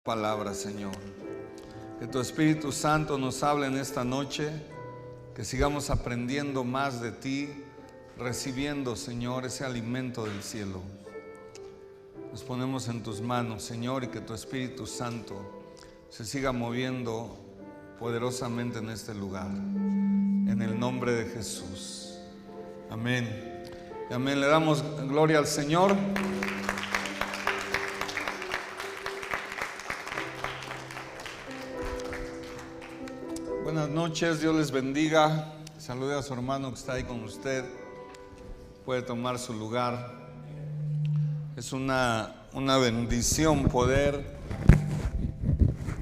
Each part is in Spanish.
Palabra, Señor. Que tu Espíritu Santo nos hable en esta noche, que sigamos aprendiendo más de ti, recibiendo, Señor, ese alimento del cielo. Nos ponemos en tus manos, Señor, y que tu Espíritu Santo se siga moviendo poderosamente en este lugar, en el nombre de Jesús. Amén. Amén. Le damos gloria al Señor. Buenas noches, Dios les bendiga. Salude a su hermano que está ahí con usted. Puede tomar su lugar. Es una bendición poder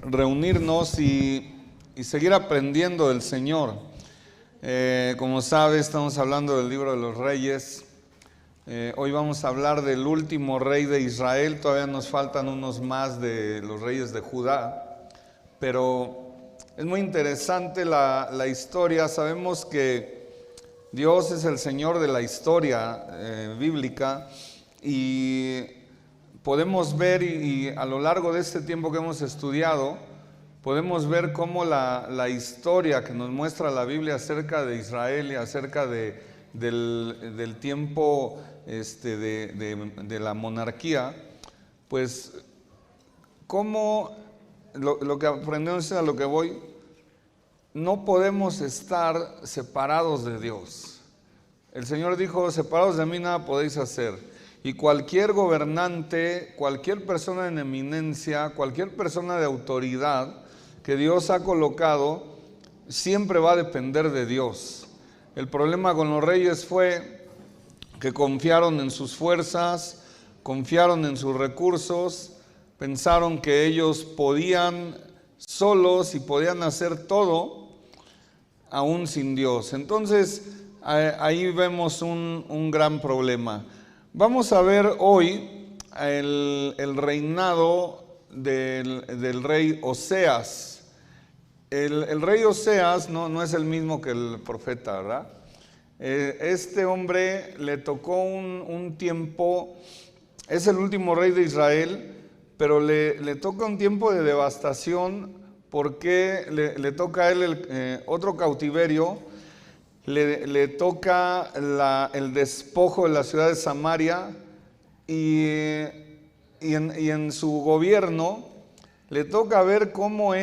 reunirnos y seguir aprendiendo del Señor. Como sabe, estamos hablando del libro de los Reyes. Hoy vamos a hablar del último rey de Israel. Todavía nos faltan unos más de los reyes de Judá, pero es muy interesante la historia. Sabemos que Dios es el Señor de la historia bíblica, y podemos ver, y a lo largo de este tiempo que hemos estudiado, podemos ver cómo la historia que nos muestra la Biblia acerca de Israel y acerca del tiempo de la monarquía, pues cómo lo que aprendemos, a lo que voy, no podemos estar separados de Dios. El Señor dijo: separados de mí nada podéis hacer. Y cualquier gobernante, cualquier persona en eminencia, cualquier persona de autoridad que Dios ha colocado, siempre va a depender de Dios. El problema con los reyes fue que confiaron en sus fuerzas, confiaron en sus recursos, pensaron que ellos podían solos y podían hacer todo, aún sin Dios. Entonces, ahí vemos un gran problema. Vamos a ver hoy el reinado del rey Oseas. El rey Oseas no es el mismo que el profeta, ¿verdad? Este hombre le tocó un tiempo, es el último rey de Israel, pero le toca un tiempo de devastación, porque le toca a él otro cautiverio. Le toca el despojo de la ciudad de Samaria, y en su gobierno le toca ver cómo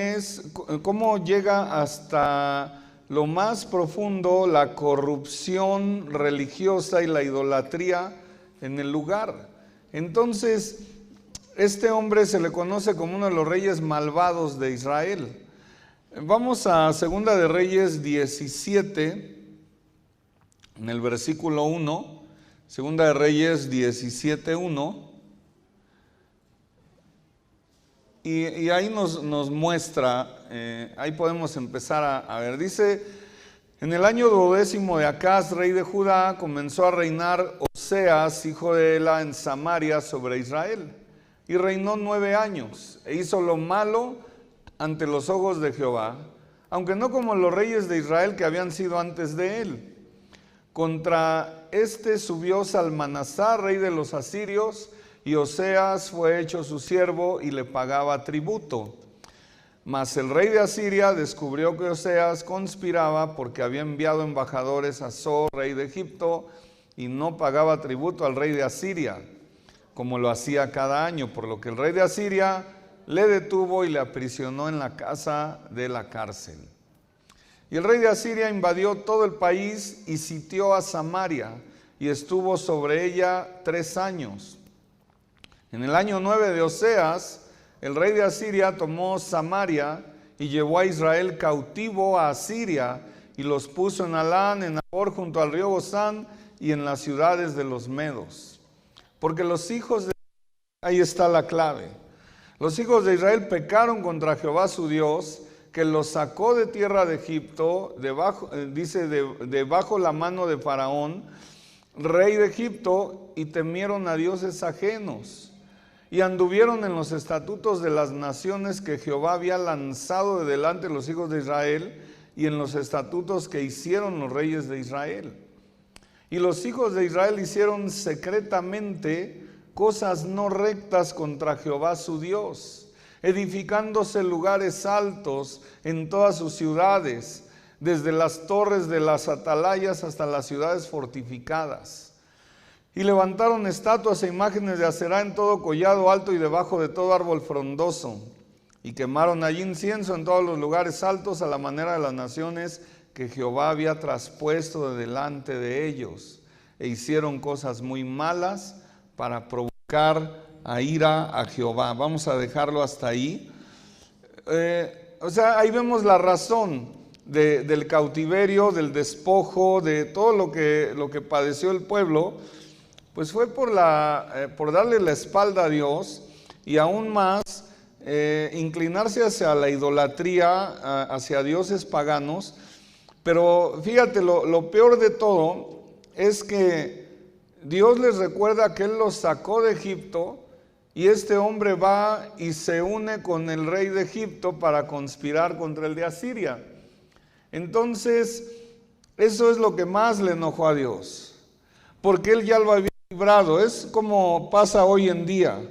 llega hasta lo más profundo la corrupción religiosa y la idolatría en el lugar. Entonces, este hombre se le conoce como uno de los reyes malvados de Israel. Vamos a Segunda de Reyes 17, en el versículo 1, Segunda de Reyes 17, 1, y ahí nos muestra, ahí podemos empezar a ver. Dice: en el año 12º de Acaz, rey de Judá, comenzó a reinar Oseas, hijo de Ela, en Samaria sobre Israel. Y reinó 9 años, e hizo lo malo ante los ojos de Jehová, aunque no como los reyes de Israel que habían sido antes de él. Contra este subió Salmanasar, rey de los asirios, y Oseas fue hecho su siervo y le pagaba tributo. Mas el rey de Asiria descubrió que Oseas conspiraba, porque había enviado embajadores a So, rey de Egipto, y no pagaba tributo al rey de Asiria, como lo hacía cada año, por lo que el rey de Asiria le detuvo y le aprisionó en la casa de la cárcel. Y el rey de Asiria invadió todo el país y sitió a Samaria, y estuvo sobre ella 3 años. En el año 9 de Oseas, el rey de Asiria tomó Samaria y llevó a Israel cautivo a Asiria, y los puso en Alán, en Abor, junto al río Gozán, y en las ciudades de los medos. Porque los hijos de... Ahí está la clave. Los hijos de Israel pecaron contra Jehová su Dios, que los sacó de tierra de Egipto, debajo la mano de Faraón, rey de Egipto, y temieron a dioses ajenos, y anduvieron en los estatutos de las naciones que Jehová había lanzado de delante de los hijos de Israel, y en los estatutos que hicieron los reyes de Israel. Y los hijos de Israel hicieron secretamente cosas no rectas contra Jehová su Dios, edificándose lugares altos en todas sus ciudades, desde las torres de las atalayas hasta las ciudades fortificadas. Y levantaron estatuas e imágenes de Aserá en todo collado alto y debajo de todo árbol frondoso. Y quemaron allí incienso en todos los lugares altos a la manera de las naciones que Jehová había traspuesto de delante de ellos. E hicieron cosas muy malas para provocar a ira a Jehová. Vamos a dejarlo hasta ahí. Ahí vemos la razón del cautiverio, del despojo, de todo lo que padeció el pueblo, pues fue por darle la espalda a Dios y aún más inclinarse hacia la idolatría, hacia dioses paganos. Pero fíjate, lo peor de todo es que Dios les recuerda que Él los sacó de Egipto y este hombre va y se une con el rey de Egipto para conspirar contra el de Asiria. Entonces, eso es lo que más le enojó a Dios, porque Él ya lo había librado. Es como pasa hoy en día.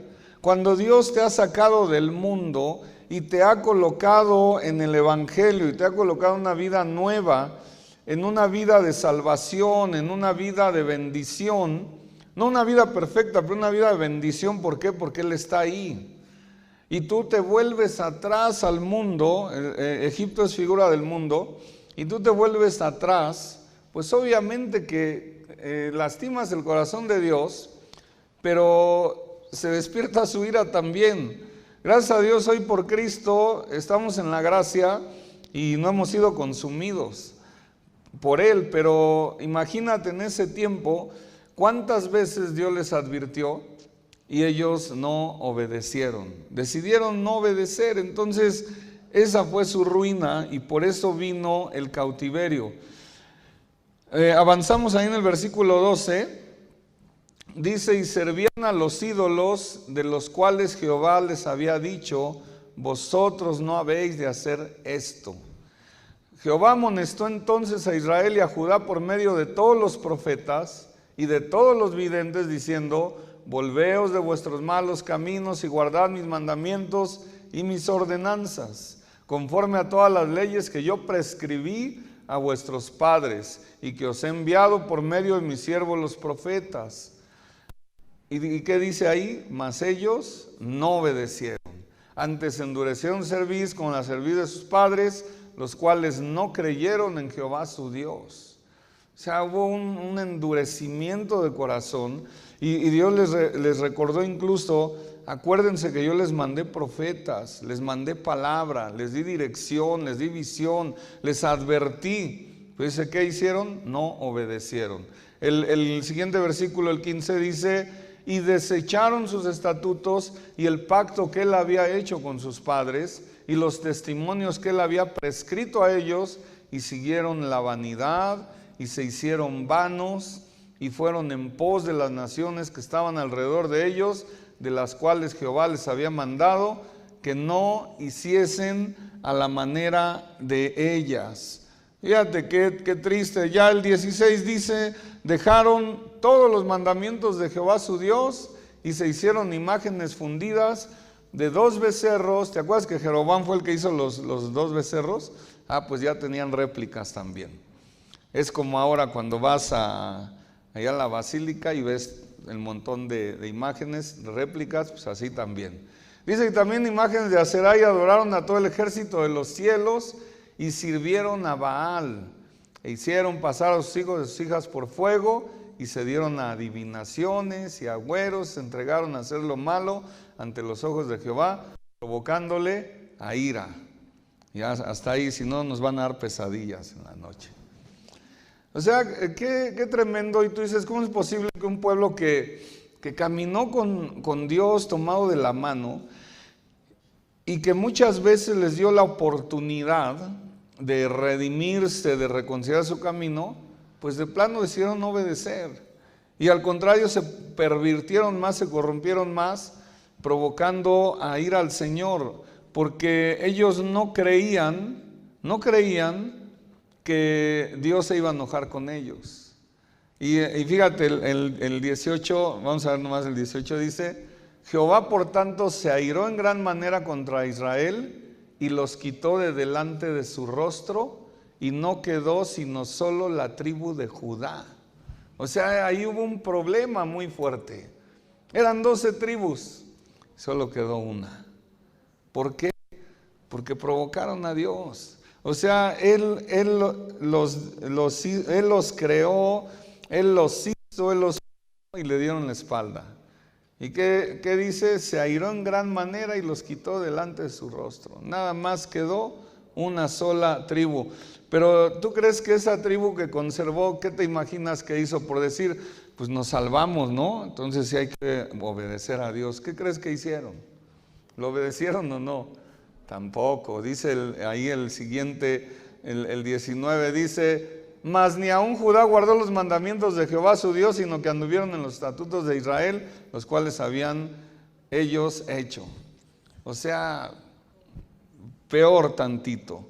Cuando Dios te ha sacado del mundo y te ha colocado en el Evangelio y te ha colocado en una vida nueva, en una vida de salvación, en una vida de bendición, no una vida perfecta, pero una vida de bendición. ¿Por qué? Porque Él está ahí. Y tú te vuelves atrás al mundo, Egipto es figura del mundo, y tú te vuelves atrás, pues obviamente que lastimas el corazón de Dios, pero se despierta su ira también. Gracias a Dios, hoy por Cristo estamos en la gracia y no hemos sido consumidos por Él, pero imagínate en ese tiempo cuántas veces Dios les advirtió y ellos no obedecieron, decidieron no obedecer. Entonces esa fue su ruina y por eso vino el cautiverio. Avanzamos ahí en el versículo 12, dice: y servían a los ídolos de los cuales Jehová les había dicho, vosotros no habéis de hacer esto. Jehová amonestó entonces a Israel y a Judá por medio de todos los profetas y de todos los videntes, diciendo: volveos de vuestros malos caminos y guardad mis mandamientos y mis ordenanzas, conforme a todas las leyes que yo prescribí a vuestros padres y que os he enviado por medio de mis siervos los profetas. ¿Y qué dice ahí? Mas ellos no obedecieron, antes endurecieron cerviz con la cerviz de sus padres, los cuales no creyeron en Jehová su Dios. O sea, hubo un endurecimiento de corazón y Dios les recordó incluso: acuérdense que yo les mandé profetas, les mandé palabra, les di dirección, les di visión, les advertí. Pues dice, ¿qué hicieron? No obedecieron. El siguiente versículo, el 15, dice: y desecharon sus estatutos y el pacto que Él había hecho con sus padres y los testimonios que Él había prescrito a ellos, y siguieron la vanidad y se hicieron vanos y fueron en pos de las naciones que estaban alrededor de ellos, de las cuales Jehová les había mandado que no hiciesen a la manera de ellas. Fíjate qué triste. Ya el 16 dice: dejaron todos los mandamientos de Jehová su Dios y se hicieron imágenes fundidas de 2 becerros. ¿Te acuerdas que Jeroboam fue el que hizo los 2 becerros? Pues ya tenían réplicas también. Es como ahora cuando vas allá a la basílica y ves el montón de imágenes, de réplicas, pues así también. Dice que también imágenes de Aserá, y adoraron a todo el ejército de los cielos y sirvieron a Baal, e hicieron pasar a sus hijos y a sus hijas por fuego, y se dieron a adivinaciones y agüeros, se entregaron a hacer lo malo ante los ojos de Jehová, provocándole a ira. Ya hasta ahí, si no nos van a dar pesadillas en la noche. O sea, qué tremendo. Y tú dices, ¿cómo es posible que un pueblo que caminó con Dios tomado de la mano y que muchas veces les dio la oportunidad de redimirse, de reconciliar su camino, pues de plano decidieron no obedecer? Y al contrario, se pervirtieron más, se corrompieron más, provocando a ira al Señor, porque ellos no creían que Dios se iba a enojar con ellos. Y fíjate, el 18, vamos a ver nomás el 18, dice: Jehová, por tanto, se airó en gran manera contra Israel y los quitó de delante de su rostro, y no quedó sino solo la tribu de Judá. O sea, ahí hubo un problema muy fuerte. Eran 12 tribus, solo quedó una. ¿Por qué? Porque provocaron a Dios. O sea, Él los creó, Él los hizo, Él los y le dieron la espalda. ¿Y qué dice? Se airó en gran manera y los quitó delante de su rostro. Nada más quedó una sola tribu. Pero ¿tú crees que esa tribu que conservó, qué te imaginas que hizo? Por decir, pues nos salvamos, ¿no? Entonces sí hay que obedecer a Dios. ¿Qué crees que hicieron? ¿Lo obedecieron o no? Tampoco. Dice ahí el siguiente, el 19, dice: mas ni aun Judá guardó los mandamientos de Jehová su Dios, sino que anduvieron en los estatutos de Israel, los cuales habían ellos hecho. O sea, peor tantito.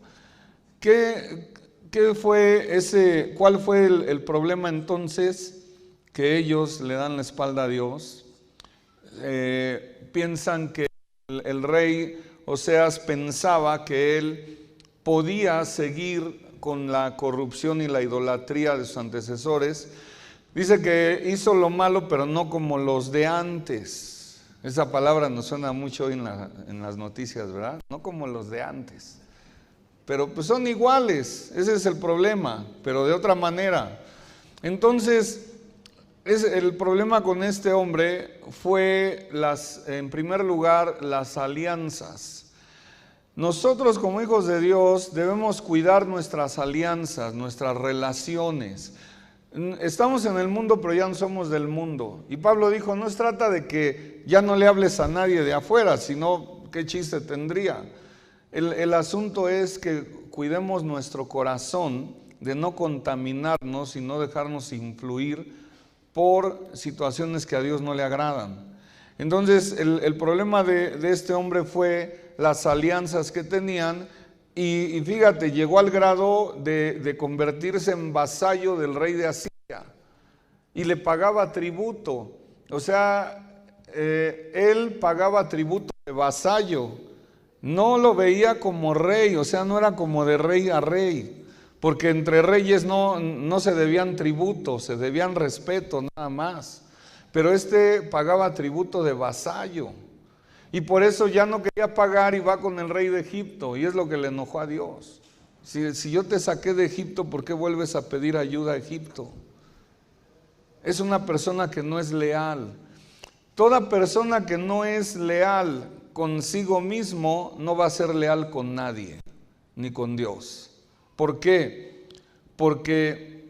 ¿Cuál fue el problema entonces? Que ellos le dan la espalda a Dios. Piensan que el rey Oseas pensaba que él podía seguir con la corrupción y la idolatría de sus antecesores. Dice que hizo lo malo, pero no como los de antes. Esa palabra nos suena mucho hoy en las noticias, ¿verdad? No como los de antes. Pero pues son iguales, ese es el problema, pero de otra manera. Entonces, el problema con este hombre fue, en primer lugar, las alianzas. Nosotros como hijos de Dios debemos cuidar nuestras alianzas, nuestras relaciones. Estamos en el mundo, pero ya no somos del mundo. Y Pablo dijo, no se trata de que ya no le hables a nadie de afuera, sino qué chiste tendría. El asunto es que cuidemos nuestro corazón de no contaminarnos y no dejarnos influir por situaciones que a Dios no le agradan. Entonces el problema de este hombre fue las alianzas que tenían y fíjate, llegó al grado de convertirse en vasallo del rey de Asiria y le pagaba tributo. O sea, él pagaba tributo de vasallo. No lo veía como rey, o sea, no era como de rey a rey, porque entre reyes no se debían tributos, se debían respeto nada más. Pero este pagaba tributo de vasallo, y por eso ya no quería pagar y va con el rey de Egipto, y es lo que le enojó a Dios. Si yo te saqué de Egipto, ¿por qué vuelves a pedir ayuda a Egipto? Es una persona que no es leal. Toda persona que no es leal consigo mismo no va a ser leal con nadie, ni con Dios. ¿Por qué? Porque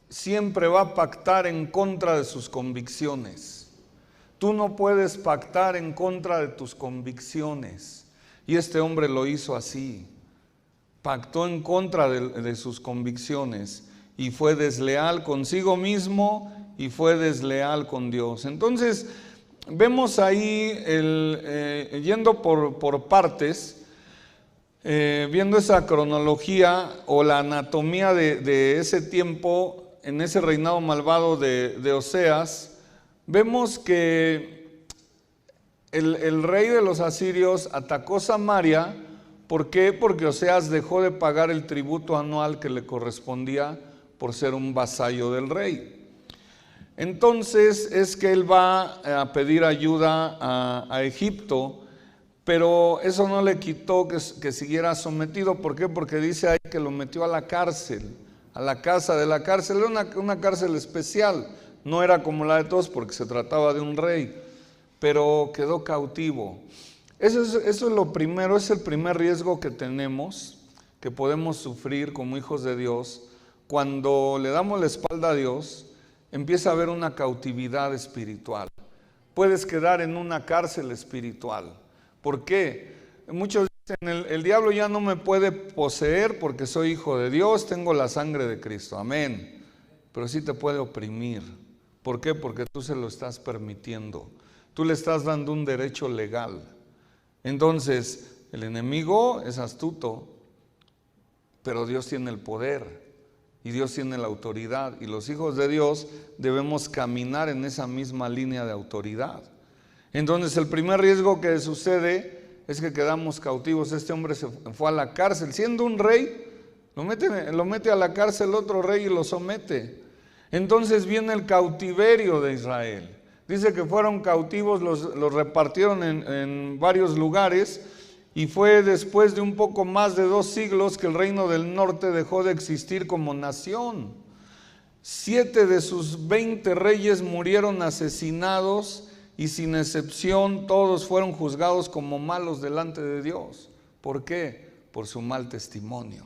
siempre va a pactar en contra de sus convicciones. Tú no puedes pactar en contra de tus convicciones. Y este hombre lo hizo así. Pactó en contra de sus convicciones y fue desleal consigo mismo y fue desleal con Dios. Entonces, vemos ahí, yendo por partes, viendo esa cronología o la anatomía de ese tiempo, en ese reinado malvado de Oseas, vemos que el rey de los asirios atacó Samaria. ¿Por qué? Porque Oseas dejó de pagar el tributo anual que le correspondía por ser un vasallo del rey. Entonces es que él va a pedir ayuda a Egipto, pero eso no le quitó que siguiera sometido. ¿Por qué? Porque dice ahí que lo metió a la cárcel, a la casa de la cárcel. Era una cárcel especial, no era como la de todos porque se trataba de un rey, pero quedó cautivo. Eso es lo primero, es el primer riesgo que tenemos, que podemos sufrir como hijos de Dios. Cuando le damos la espalda a Dios, empieza a haber una cautividad espiritual. Puedes quedar en una cárcel espiritual. ¿Por qué? Muchos dicen, el diablo ya no me puede poseer porque soy hijo de Dios, tengo la sangre de Cristo. Amén. Pero sí te puede oprimir. ¿Por qué? Porque tú se lo estás permitiendo. Tú le estás dando un derecho legal. Entonces, el enemigo es astuto, pero Dios tiene el poder. Y Dios tiene la autoridad, y los hijos de Dios debemos caminar en esa misma línea de autoridad. Entonces el primer riesgo que sucede es que quedamos cautivos. Este hombre se fue a la cárcel, siendo un rey, lo mete a la cárcel otro rey y lo somete. Entonces viene el cautiverio de Israel. Dice que fueron cautivos, los repartieron en varios lugares, y fue después de un poco más de 2 siglos que el reino del norte dejó de existir como nación. 7 de sus 20 reyes murieron asesinados, y sin excepción todos fueron juzgados como malos delante de Dios. ¿Por qué? Por su mal testimonio.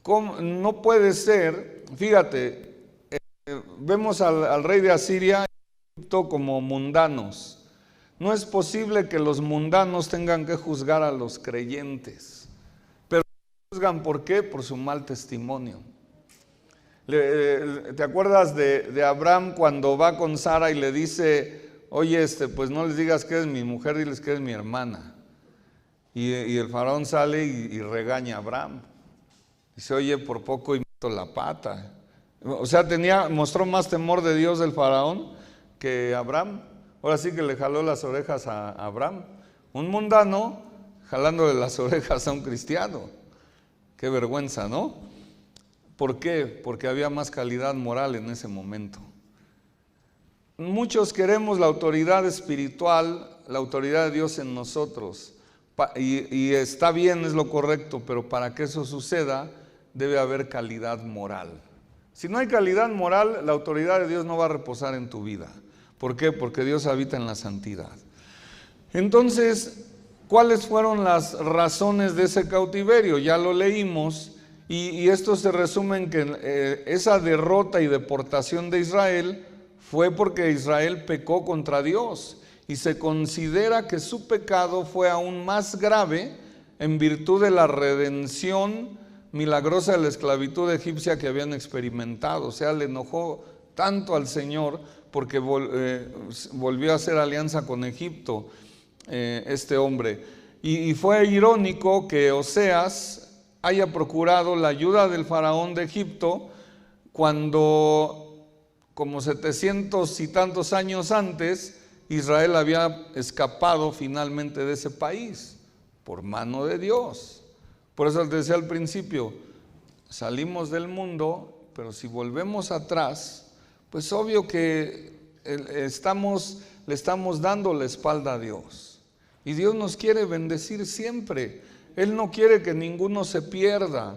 ¿Cómo? No puede ser, fíjate, vemos al rey de Asiria y Egipto como mundanos. No es posible que los mundanos tengan que juzgar a los creyentes. Pero juzgan, ¿por qué? Por su mal testimonio. ¿Te acuerdas de Abraham cuando va con Sara y le dice, oye, pues no les digas que es mi mujer, diles que es mi hermana? Y el faraón sale y regaña a Abraham. Dice, oye, por poco y meto la pata. O sea, mostró más temor de Dios del faraón que Abraham. Ahora sí que le jaló las orejas a Abraham. Un mundano jalándole las orejas a un cristiano. Qué vergüenza, ¿no? ¿Por qué? Porque había más calidad moral en ese momento. Muchos queremos la autoridad espiritual, la autoridad de Dios en nosotros. Y está bien, es lo correcto, pero para que eso suceda, debe haber calidad moral. Si no hay calidad moral, la autoridad de Dios no va a reposar en tu vida. ¿Por qué? Porque Dios habita en la santidad. Entonces, ¿cuáles fueron las razones de ese cautiverio? Ya lo leímos, y esto se resume en que esa derrota y deportación de Israel fue porque Israel pecó contra Dios, y se considera que su pecado fue aún más grave en virtud de la redención milagrosa de la esclavitud egipcia que habían experimentado. O sea, le enojó tanto al Señor porque volvió a hacer alianza con Egipto, este hombre. Y fue irónico que Oseas haya procurado la ayuda del faraón de Egipto cuando, como 700 y tantos años antes, Israel había escapado finalmente de ese país por mano de Dios. Por eso les decía al principio, salimos del mundo, pero si volvemos atrás, pues obvio que le estamos dando la espalda a Dios. Y Dios nos quiere bendecir siempre. Él no quiere que ninguno se pierda.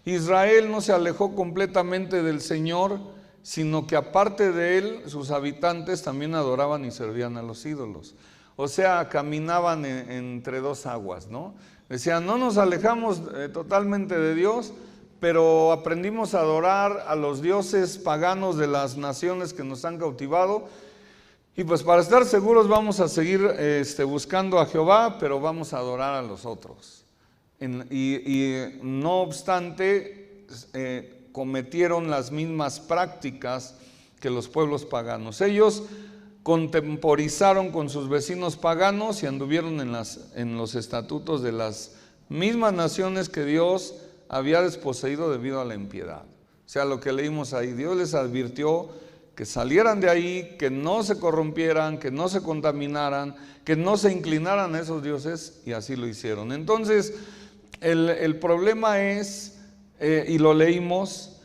Israel no se alejó completamente del Señor, sino que aparte de Él, sus habitantes también adoraban y servían a los ídolos. O sea, caminaban entre 2 aguas, ¿no? Decían, no nos alejamos totalmente de Dios, pero aprendimos a adorar a los dioses paganos de las naciones que nos han cautivado, y pues para estar seguros vamos a seguir buscando a Jehová, pero vamos a adorar a los otros. Y no obstante, cometieron las mismas prácticas que los pueblos paganos. Ellos contemporizaron con sus vecinos paganos y anduvieron en los estatutos de las mismas naciones que Dios había desposeído debido a la impiedad. O sea, lo que leímos ahí, Dios les advirtió que salieran de ahí, que no se corrompieran, que no se contaminaran, que no se inclinaran a esos dioses, y así lo hicieron. Entonces, el problema es, y lo leímos,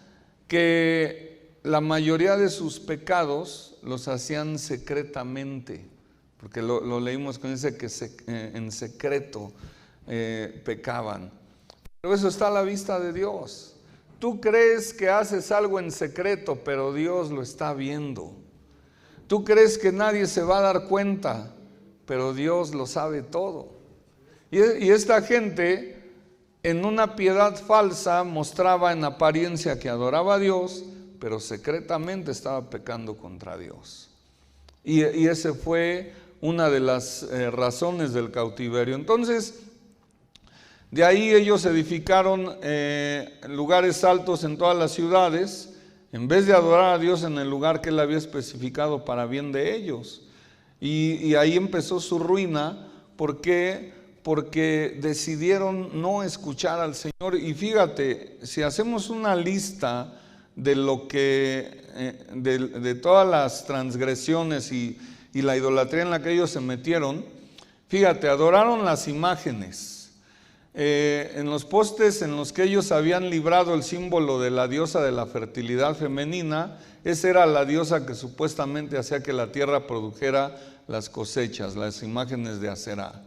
que la mayoría de sus pecados los hacían secretamente, porque lo leímos con ese que en secreto pecaban. Pero eso está a la vista de Dios. Tú crees que haces algo en secreto, pero Dios lo está viendo. Tú crees que nadie se va a dar cuenta, pero Dios lo sabe todo. Y esta gente, en una piedad falsa, mostraba en apariencia que adoraba a Dios, pero secretamente estaba pecando contra Dios. Y ese fue una de las razones del cautiverio. Entonces, de ahí ellos edificaron lugares altos en todas las ciudades, en vez de adorar a Dios en el lugar que Él había especificado para bien de ellos. Y ahí empezó su ruina. ¿Por qué? Porque decidieron no escuchar al Señor. Y fíjate, si hacemos una lista de lo que de todas las transgresiones y y la idolatría en la que ellos se metieron, fíjate, adoraron las imágenes. En los postes en los que ellos habían librado el símbolo de la diosa de la fertilidad femenina, esa era la diosa que supuestamente hacía que la tierra produjera las cosechas, las imágenes de Aserá.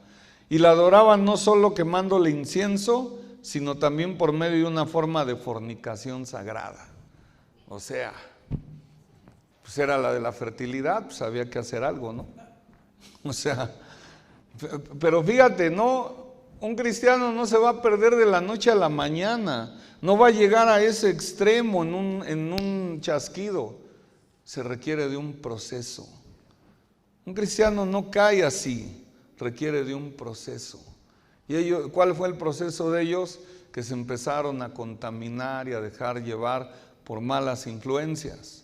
Y la adoraban no solo quemándole incienso, sino también por medio de una forma de fornicación sagrada. O sea, pues era la de la fertilidad, pues había que hacer algo, ¿no? O sea, pero fíjate, no, un cristiano no se va a perder de la noche a la mañana, no va a llegar a ese extremo en un chasquido. Se requiere de un proceso. Un cristiano no cae así, requiere de un proceso. ¿Y ellos, cuál fue el proceso de ellos? Que se empezaron a contaminar y a dejar llevar por malas influencias.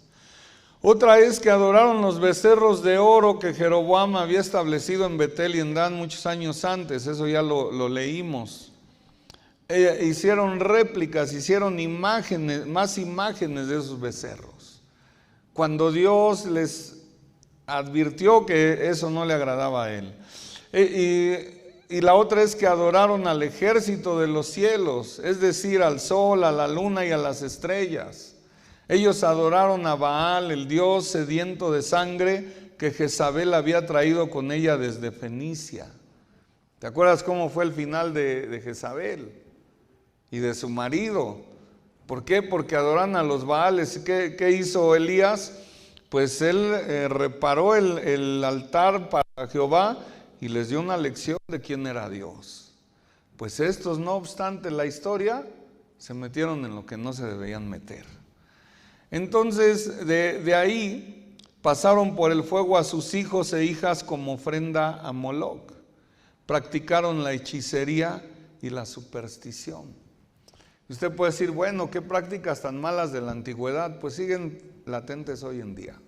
Otra es que adoraron los becerros de oro que Jeroboam había establecido en Betel y en Dan muchos años antes, eso ya lo leímos. Hicieron réplicas, hicieron imágenes, más imágenes de esos becerros. Cuando Dios les advirtió que eso no le agradaba a él. Y la otra es que adoraron al ejército de los cielos, es decir, al sol, a la luna y a las estrellas. Ellos adoraron a Baal, el dios sediento de sangre que Jezabel había traído con ella desde Fenicia. ¿Te acuerdas cómo fue el final de Jezabel y de su marido? ¿Por qué? Porque adoran a los Baales. ¿Qué hizo Elías? Pues él reparó el altar para Jehová y les dio una lección de quién era Dios. Pues estos, no obstante la historia, se metieron en lo que no se debían meter. Entonces, de ahí pasaron por el fuego a sus hijos e hijas como ofrenda a Moloc. Practicaron la hechicería y la superstición. Usted puede decir, bueno, ¿qué prácticas tan malas de la antigüedad? Pues siguen latentes hoy en día.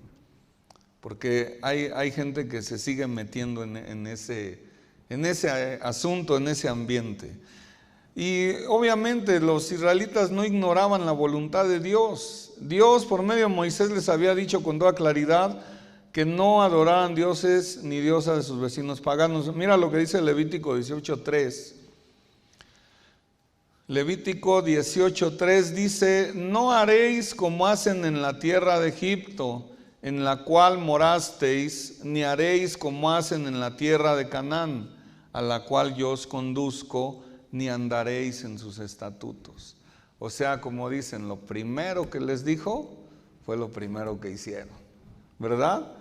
Porque hay gente que se sigue metiendo en ese asunto, en ese ambiente. Y obviamente los israelitas no ignoraban la voluntad de Dios. Dios por medio de Moisés les había dicho con toda claridad que no adoraran dioses ni diosas de sus vecinos paganos. Mira lo que dice Levítico 18:3. Levítico 18:3 dice, no haréis como hacen en la tierra de Egipto, en la cual morasteis, ni haréis como hacen en la tierra de Canaán, a la cual yo os conduzco, ni andaréis en sus estatutos. O sea, como dicen, lo primero que les dijo fue lo primero que hicieron, ¿verdad?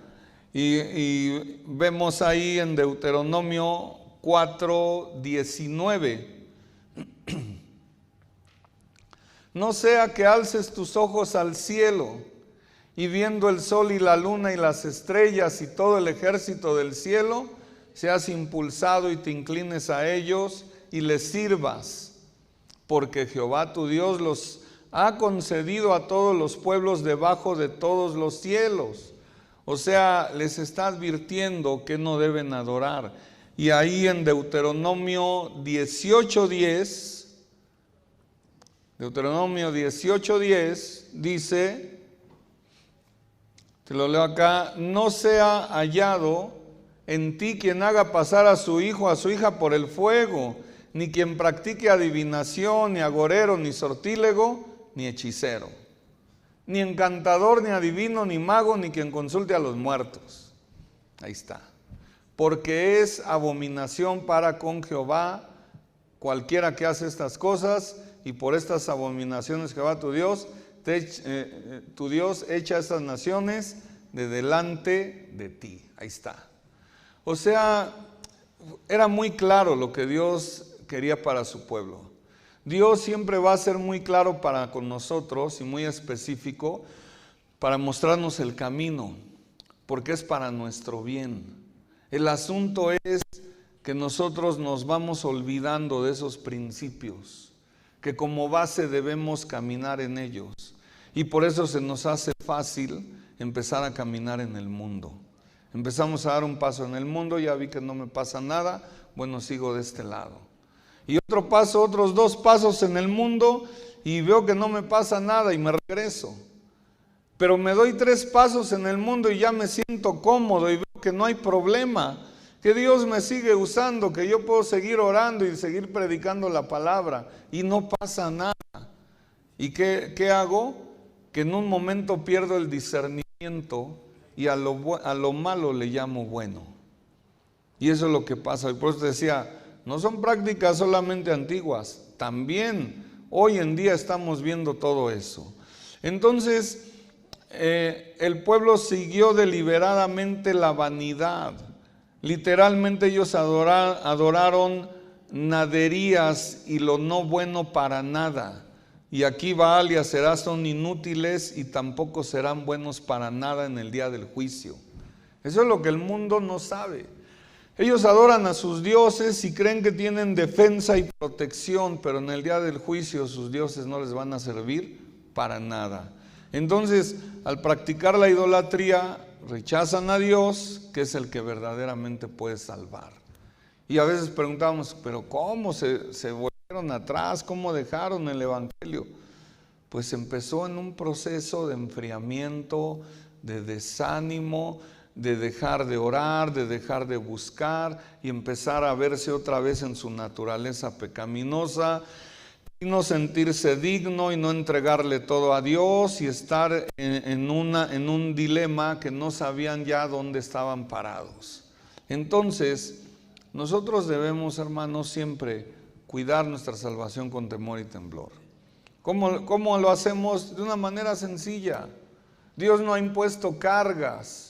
Y vemos ahí en Deuteronomio 4:19. No sea que alces tus ojos al cielo y viendo el sol y la luna y las estrellas y todo el ejército del cielo, seas impulsado y te inclines a ellos y les sirvas, porque Jehová tu Dios los ha concedido a todos los pueblos debajo de todos los cielos. O sea, les está advirtiendo que no deben adorar. Y ahí en Deuteronomio 18:10 dice, te lo leo acá, no sea hallado en ti quien haga pasar a su hijo, a su hija por el fuego, ni quien practique adivinación, ni agorero, ni sortílego, ni hechicero, ni encantador, ni adivino, ni mago, ni quien consulte a los muertos. Ahí está. Porque es abominación para con Jehová cualquiera que hace estas cosas, y por estas abominaciones Jehová tu Dios echa a estas naciones de delante de ti. Ahí está. O sea, era muy claro lo que Dios quería para su pueblo. Dios siempre va a ser muy claro para con nosotros y muy específico para mostrarnos el camino, porque es para nuestro bien. El asunto es que nosotros nos vamos olvidando de esos principios, que como base debemos caminar en ellos. Y por eso se nos hace fácil empezar a caminar en el mundo. Empezamos a dar un paso en el mundo, ya vi que no me pasa nada, bueno, sigo de este lado. Y otro paso, otros 2 pasos en el mundo y veo que no me pasa nada y me regreso. Pero me doy 3 pasos en el mundo y ya me siento cómodo y veo que no hay problema, que Dios me sigue usando, que yo puedo seguir orando y seguir predicando la palabra y no pasa nada. ¿Y qué hago? Que en un momento pierdo el discernimiento y a lo malo le llamo bueno. Y eso es lo que pasa. Y por eso te decía, no son prácticas solamente antiguas, también hoy en día estamos viendo todo eso. Entonces, el pueblo siguió deliberadamente la vanidad. Literalmente ellos adoraron naderías y lo no bueno para nada. Y aquí Baal y Aserá son inútiles y tampoco serán buenos para nada en el día del juicio. Eso es lo que el mundo no sabe. Ellos adoran a sus dioses y creen que tienen defensa y protección, pero en el día del juicio sus dioses no les van a servir para nada. Entonces, al practicar la idolatría, rechazan a Dios, que es el que verdaderamente puede salvar. Y a veces preguntamos, ¿pero cómo se volvieron atrás? ¿Cómo dejaron el evangelio? Pues empezó en un proceso de enfriamiento, de desánimo, de dejar de orar, de dejar de buscar y empezar a verse otra vez en su naturaleza pecaminosa y no sentirse digno y no entregarle todo a Dios y estar en un dilema que no sabían ya dónde estaban parados. Entonces, nosotros debemos, hermanos, siempre cuidar nuestra salvación con temor y temblor. ¿Cómo lo hacemos? De una manera sencilla. Dios no ha impuesto cargas.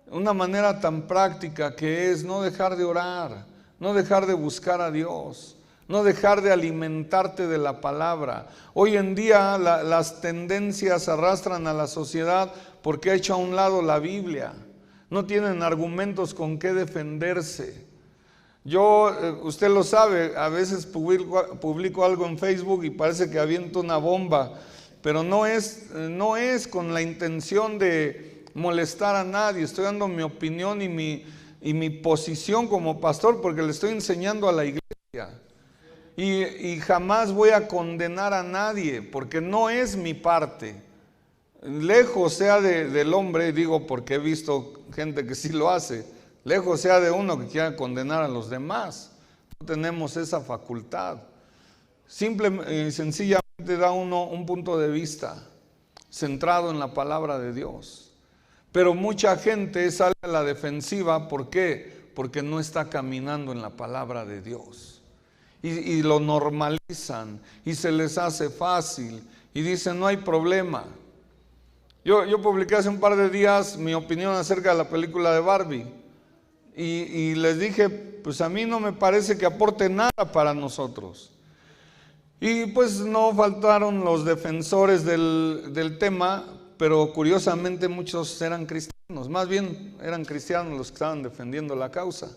Una manera tan práctica que es no dejar de orar, no dejar de buscar a Dios, no dejar de alimentarte de la palabra. Hoy en día las tendencias arrastran a la sociedad porque ha hecho a un lado la Biblia. No tienen argumentos con qué defenderse. Usted lo sabe, a veces publico algo en Facebook y parece que aviento una bomba, pero no es con la intención de molestar a nadie. Estoy dando mi opinión y mi posición como pastor porque le estoy enseñando a la iglesia. Y jamás voy a condenar a nadie porque no es mi parte. Lejos sea del hombre, digo porque he visto gente que sí lo hace, lejos sea de uno que quiera condenar a los demás. No tenemos esa facultad. Simple y sencillamente da uno un punto de vista centrado en la palabra de Dios. Pero mucha gente sale a la defensiva, ¿por qué? Porque no está caminando en la palabra de Dios. Y lo normalizan y se les hace fácil y dicen no hay problema. Yo publiqué hace un par de días mi opinión acerca de la película de Barbie y les dije, pues a mí no me parece que aporte nada para nosotros. Y pues no faltaron los defensores del tema, pero curiosamente muchos eran cristianos, más bien eran cristianos los que estaban defendiendo la causa.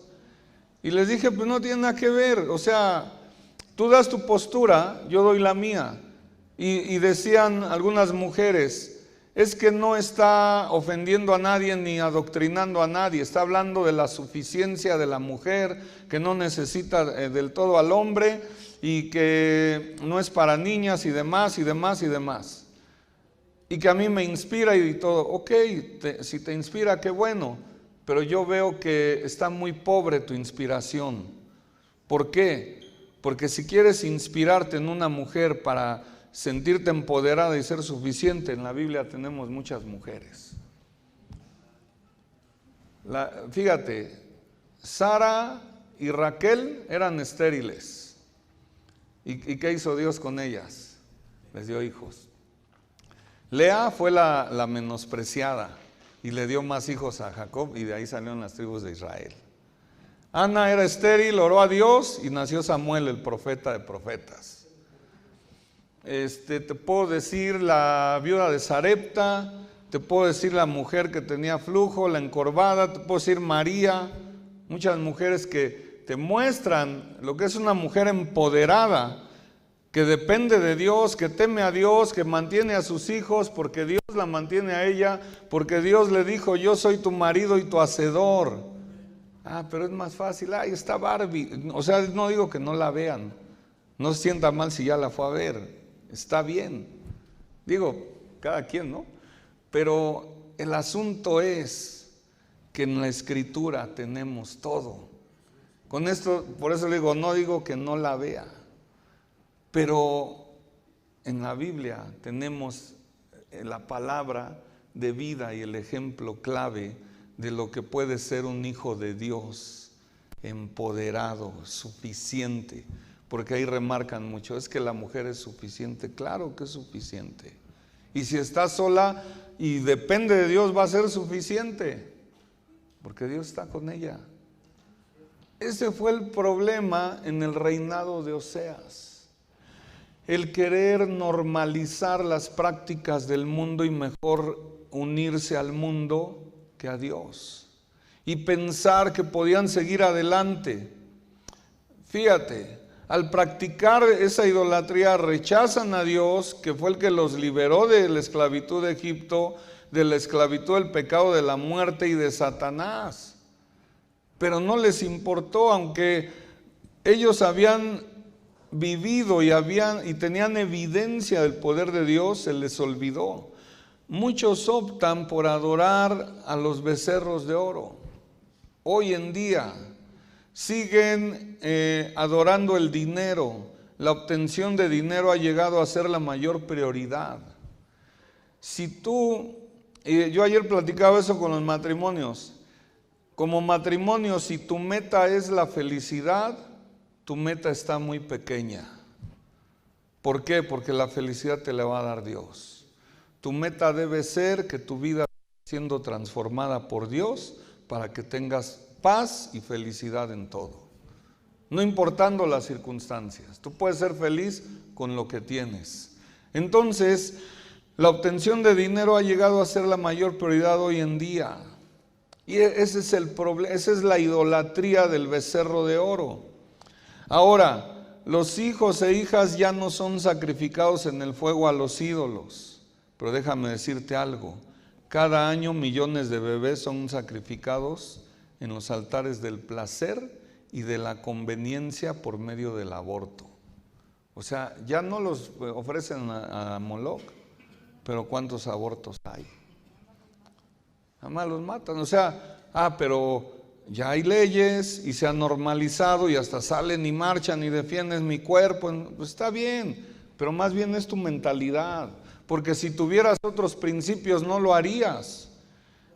Y les dije, pues no tiene nada que ver, o sea, tú das tu postura, yo doy la mía. Y decían algunas mujeres, es que no está ofendiendo a nadie ni adoctrinando a nadie, está hablando de la suficiencia de la mujer, que no necesita del todo al hombre y que no es para niñas y demás y demás y demás. Y que a mí me inspira y todo, ok, si te inspira, qué bueno, pero yo veo que está muy pobre tu inspiración. ¿Por qué? Porque si quieres inspirarte en una mujer para sentirte empoderada y ser suficiente, en la Biblia tenemos muchas mujeres. Fíjate, Sara y Raquel eran estériles. ¿Y qué hizo Dios con ellas? Les dio hijos. Lea fue la menospreciada y le dio más hijos a Jacob y de ahí salieron las tribus de Israel. Ana era estéril, oró a Dios y nació Samuel, el profeta de profetas. Te puedo decir la viuda de Sarepta, te puedo decir la mujer que tenía flujo, la encorvada, te puedo decir María, muchas mujeres que te muestran lo que es una mujer empoderada, que depende de Dios, que teme a Dios, que mantiene a sus hijos porque Dios la mantiene a ella, porque Dios le dijo, yo soy tu marido y tu hacedor. Pero es más fácil, está Barbie. O sea, no digo que no la vean, no se sienta mal si ya la fue a ver, está bien. Digo, cada quien, ¿no? Pero el asunto es que en la Escritura tenemos todo. Con esto, por eso le digo, no digo que no la vea, pero en la Biblia tenemos la palabra de vida y el ejemplo clave de lo que puede ser un hijo de Dios, empoderado, suficiente, porque ahí remarcan mucho, es que la mujer es suficiente. Claro que es suficiente, y si está sola y depende de Dios va a ser suficiente, porque Dios está con ella. Ese fue el problema en el reinado de Oseas, el querer normalizar las prácticas del mundo y mejor unirse al mundo que a Dios, y pensar que podían seguir adelante. Fíjate, al practicar esa idolatría rechazan a Dios, que fue el que los liberó de la esclavitud de Egipto, de la esclavitud del pecado, de la muerte y de Satanás. Pero no les importó, aunque ellos habían vivido y tenían evidencia del poder de Dios, se les olvidó. Muchos optan por adorar a los becerros de oro. Hoy en día siguen adorando el dinero. La obtención de dinero ha llegado a ser la mayor prioridad. Yo ayer platicaba eso con los matrimonios. Como matrimonio, si tu meta es la felicidad, tu meta está muy pequeña. ¿Por qué? Porque la felicidad te la va a dar Dios. Tu meta debe ser que tu vida esté siendo transformada por Dios para que tengas paz y felicidad en todo, no importando las circunstancias. Tú puedes ser feliz con lo que tienes. Entonces, la obtención de dinero ha llegado a ser la mayor prioridad hoy en día. Y ese es el problema, esa es la idolatría del becerro de oro. Ahora, los hijos e hijas ya no son sacrificados en el fuego a los ídolos. Pero déjame decirte algo, cada año millones de bebés son sacrificados en los altares del placer y de la conveniencia por medio del aborto. O sea, ya no los ofrecen a Moloch, pero ¿cuántos abortos hay? Nada más los matan. O sea, pero ya hay leyes y se ha normalizado y hasta salen y marchan y defienden mi cuerpo. Pues está bien, pero más bien es tu mentalidad, porque si tuvieras otros principios no lo harías.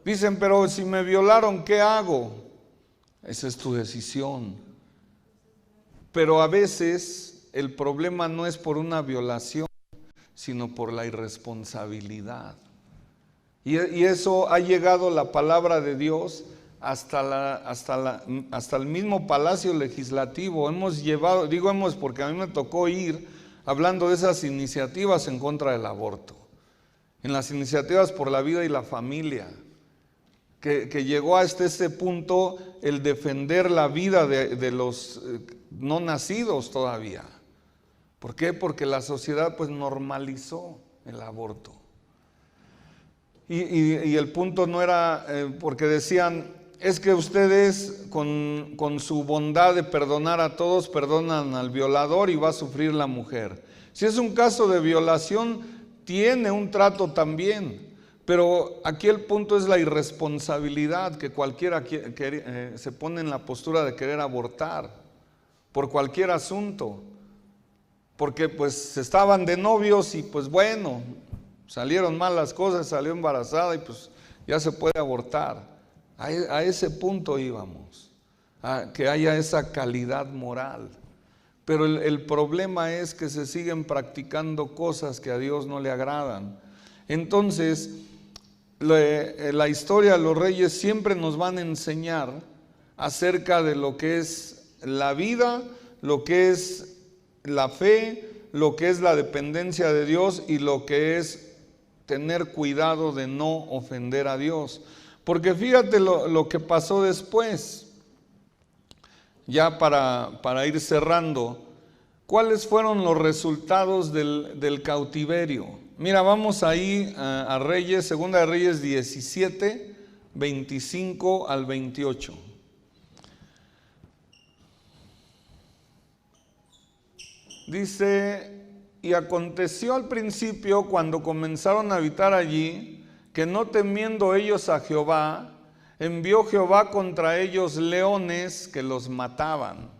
Dicen, pero si me violaron, ¿qué hago? Esa es tu decisión. Pero a veces el problema no es por una violación, sino por la irresponsabilidad. Y eso ha llegado la palabra de Dios hasta el mismo Palacio Legislativo. Digo hemos porque a mí me tocó ir hablando de esas iniciativas en contra del aborto, en las iniciativas por la vida y la familia, que llegó hasta este punto el defender la vida de los no nacidos todavía. ¿Por qué? Porque la sociedad pues normalizó el aborto. Y el punto no era porque decían, es que ustedes con su bondad de perdonar a todos, perdonan al violador y va a sufrir la mujer. Si es un caso de violación, tiene un trato también, pero aquí el punto es la irresponsabilidad, que cualquiera se pone en la postura de querer abortar por cualquier asunto, porque pues estaban de novios y pues bueno, salieron mal las cosas, salió embarazada y pues ya se puede abortar. A ese punto íbamos, a que haya esa calidad moral. Pero el problema es que se siguen practicando cosas que a Dios no le agradan. Entonces, la historia de los reyes siempre nos van a enseñar acerca de lo que es la vida, lo que es la fe, lo que es la dependencia de Dios y lo que es tener cuidado de no ofender a Dios. Porque fíjate lo que pasó después, ya para ir cerrando, ¿cuáles fueron los resultados del cautiverio? Mira, vamos ahí a Reyes, Segunda de Reyes 17, 25 al 28. Dice, y aconteció al principio, cuando comenzaron a habitar allí, que no temiendo ellos a Jehová, envió Jehová contra ellos leones que los mataban.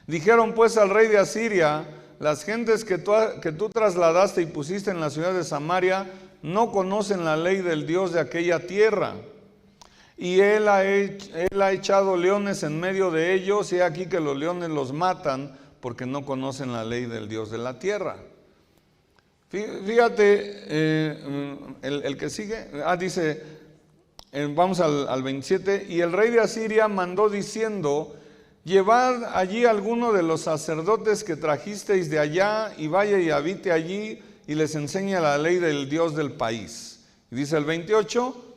Dijeron pues al rey de Asiria: las gentes que tú trasladaste y pusiste en la ciudad de Samaria no conocen la ley del Dios de aquella tierra. Y él ha echado leones en medio de ellos, y aquí que los leones los matan porque no conocen la ley del Dios de la tierra. Fíjate, el que sigue, dice, vamos al 27, y el rey de Asiria mandó diciendo: llevad allí alguno de los sacerdotes que trajisteis de allá, y vaya y habite allí, y les enseña la ley del Dios del país. Y dice el 28,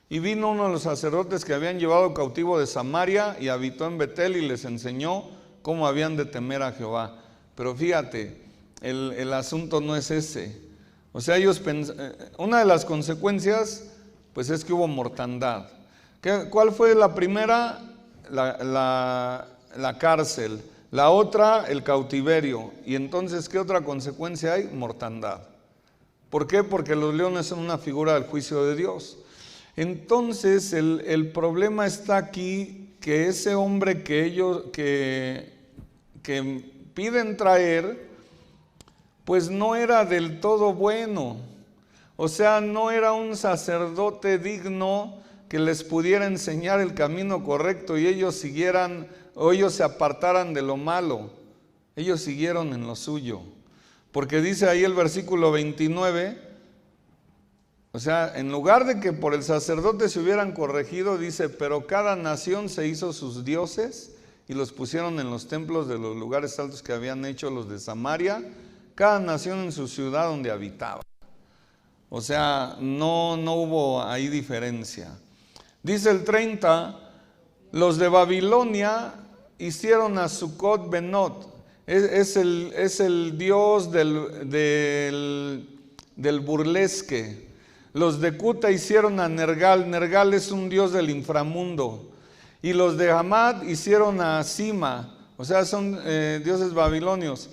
y vino uno de los sacerdotes que habían llevado cautivo de Samaria, y habitó en Betel, y les enseñó cómo habían de temer a Jehová. Pero fíjate, el asunto no es ese. O sea, una de las consecuencias, pues es que hubo mortandad. ¿Cuál fue la primera? La cárcel. La otra, el cautiverio. Y entonces, ¿qué otra consecuencia hay? Mortandad. ¿Por qué? Porque los leones son una figura del juicio de Dios. Entonces, el problema está aquí, que ese hombre que piden traer, pues no era del todo bueno. O sea, no era un sacerdote digno que les pudiera enseñar el camino correcto y ellos siguieran, o ellos se apartaran de lo malo. Ellos siguieron en lo suyo. Porque dice ahí el versículo 29, o sea, en lugar de que por el sacerdote se hubieran corregido, dice: pero cada nación se hizo sus dioses y los pusieron en los templos de los lugares altos que habían hecho los de Samaria, cada nación en su ciudad donde habitaba. O sea, no hubo ahí diferencia. Dice el 30, los de Babilonia hicieron a Sucot Benot. Es el dios del burlesque. Los de Cuta hicieron a Nergal. Nergal es un dios del inframundo. Y los de Hamad hicieron a Sima. O sea, son dioses babilonios.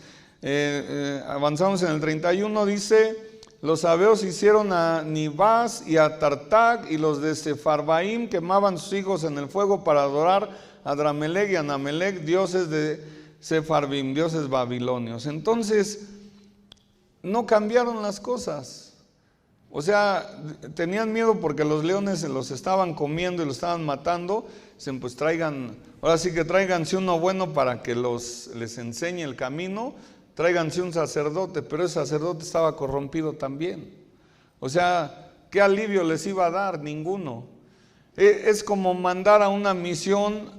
Avanzamos en el 31, dice: los sabeos hicieron a Nibás y a Tartag, y los de Sefarbaim quemaban sus hijos en el fuego para adorar a Adramelech y a Anamelech, dioses de Sefarbaim, dioses babilonios. Entonces, no cambiaron las cosas. O sea, tenían miedo porque los leones se los estaban comiendo y los estaban matando. Dicen: pues ahora sí que tráiganse uno bueno para que les enseñe el camino. Tráiganse un sacerdote, pero ese sacerdote estaba corrompido también. O sea, ¿qué alivio les iba a dar? Ninguno. Es como mandar a una misión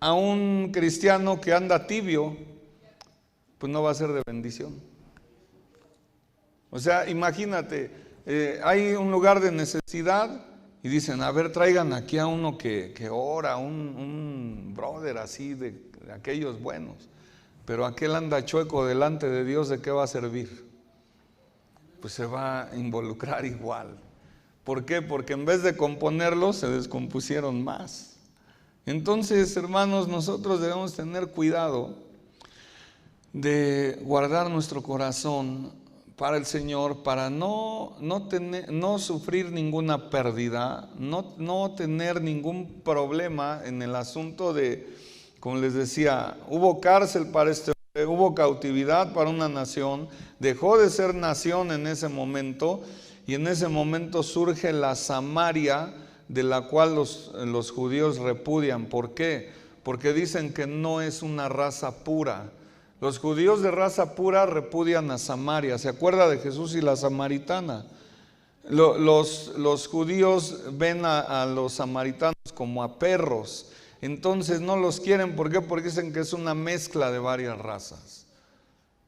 a un cristiano que anda tibio, pues no va a ser de bendición. O sea, imagínate, hay un lugar de necesidad y dicen: a ver, traigan aquí a uno que ora, un brother así de aquellos buenos. Pero aquel anda chueco delante de Dios, ¿de qué va a servir? Pues se va a involucrar igual. ¿Por qué? Porque en vez de componerlos, se descompusieron más. Entonces, hermanos, nosotros debemos tener cuidado de guardar nuestro corazón para el Señor, para no sufrir ninguna pérdida, no tener ningún problema en el asunto de, como les decía, hubo cárcel para este hombre, hubo cautividad para una nación, dejó de ser nación en ese momento, y en ese momento surge la Samaria, de la cual los judíos repudian. ¿Por qué? Porque dicen que no es una raza pura. Los judíos de raza pura repudian a Samaria. ¿Se acuerda de Jesús y la samaritana? Los judíos ven a los samaritanos como a perros. Entonces no los quieren. ¿Por qué? Porque dicen que es una mezcla de varias razas.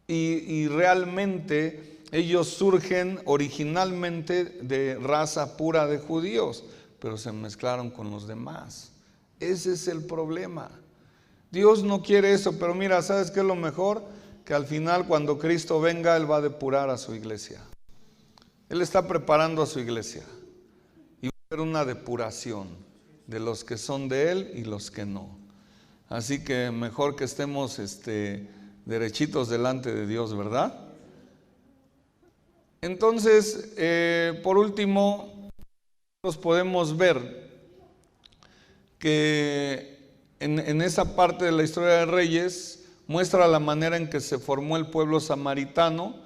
Y realmente ellos surgen originalmente de raza pura de judíos, pero se mezclaron con los demás. Ese es el problema. Dios no quiere eso, pero mira, ¿sabes qué es lo mejor? Que al final, cuando Cristo venga, Él va a depurar a su iglesia. Él está preparando a su iglesia. Y va a haber una depuración de los que son de Él y los que no. Así que mejor que estemos derechitos delante de Dios, ¿verdad? Entonces, por último, nosotros podemos ver que en esa parte de la historia de Reyes muestra la manera en que se formó el pueblo samaritano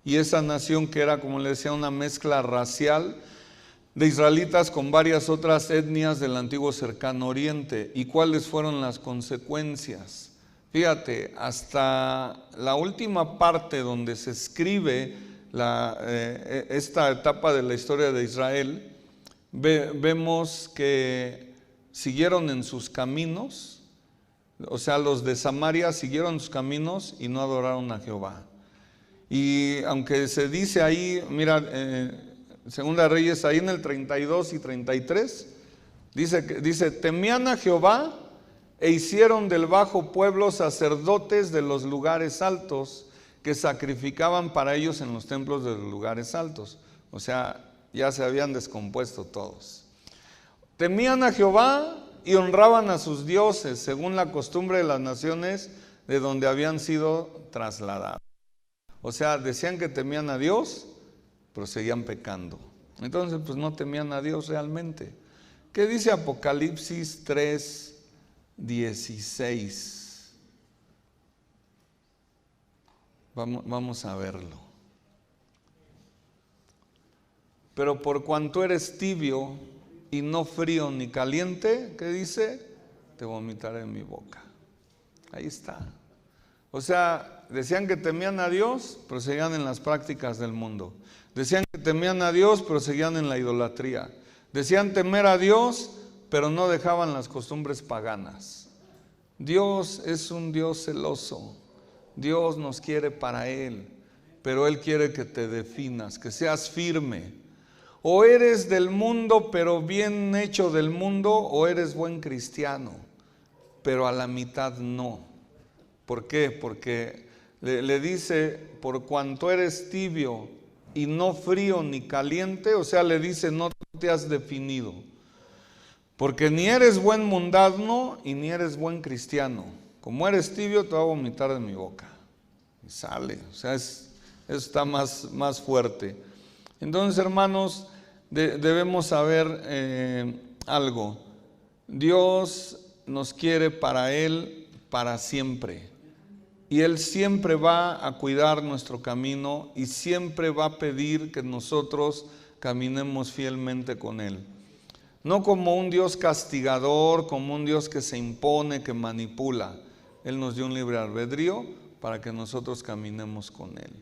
y esa nación que era, como le decía, una mezcla racial de israelitas con varias otras etnias del antiguo cercano oriente. ¿Y cuáles fueron las consecuencias? Fíjate, hasta la última parte donde se escribe esta etapa de la historia de Israel, vemos que siguieron en sus caminos, o sea, los de Samaria siguieron sus caminos y no adoraron a Jehová. Y aunque se dice ahí, mira, Segunda Reyes, ahí en el 32 y 33, dice, temían a Jehová e hicieron del bajo pueblo sacerdotes de los lugares altos, que sacrificaban para ellos en los templos de los lugares altos. O sea, ya se habían descompuesto todos. Temían a Jehová y honraban a sus dioses, según la costumbre de las naciones de donde habían sido trasladados. O sea, decían que temían a Dios, pero seguían pecando. Entonces, pues no temían a Dios realmente. ¿Qué dice Apocalipsis 3:16? Vamos a verlo. Pero por cuanto eres tibio y no frío ni caliente, ¿qué dice? Te vomitaré en mi boca. Ahí está. O sea, decían que temían a Dios, pero seguían en las prácticas del mundo. Decían que temían a Dios, pero seguían en la idolatría. Decían temer a Dios, pero no dejaban las costumbres paganas. Dios es un Dios celoso. Dios nos quiere para Él, pero Él quiere que te definas, que seas firme. O eres del mundo, pero bien hecho del mundo, o eres buen cristiano, pero a la mitad no. ¿Por qué? Porque le dice, por cuanto eres tibio y no frío ni caliente, o sea, le dice, no te has definido. Porque ni eres buen mundano y ni eres buen cristiano. Como eres tibio, te voy a vomitar de mi boca. Y sale, o sea, eso está más fuerte. Entonces, hermanos, debemos saber algo. Dios nos quiere para Él, para siempre. Y Él siempre va a cuidar nuestro camino y siempre va a pedir que nosotros caminemos fielmente con Él. No como un Dios castigador, como un Dios que se impone, que manipula. Él nos dio un libre albedrío para que nosotros caminemos con Él.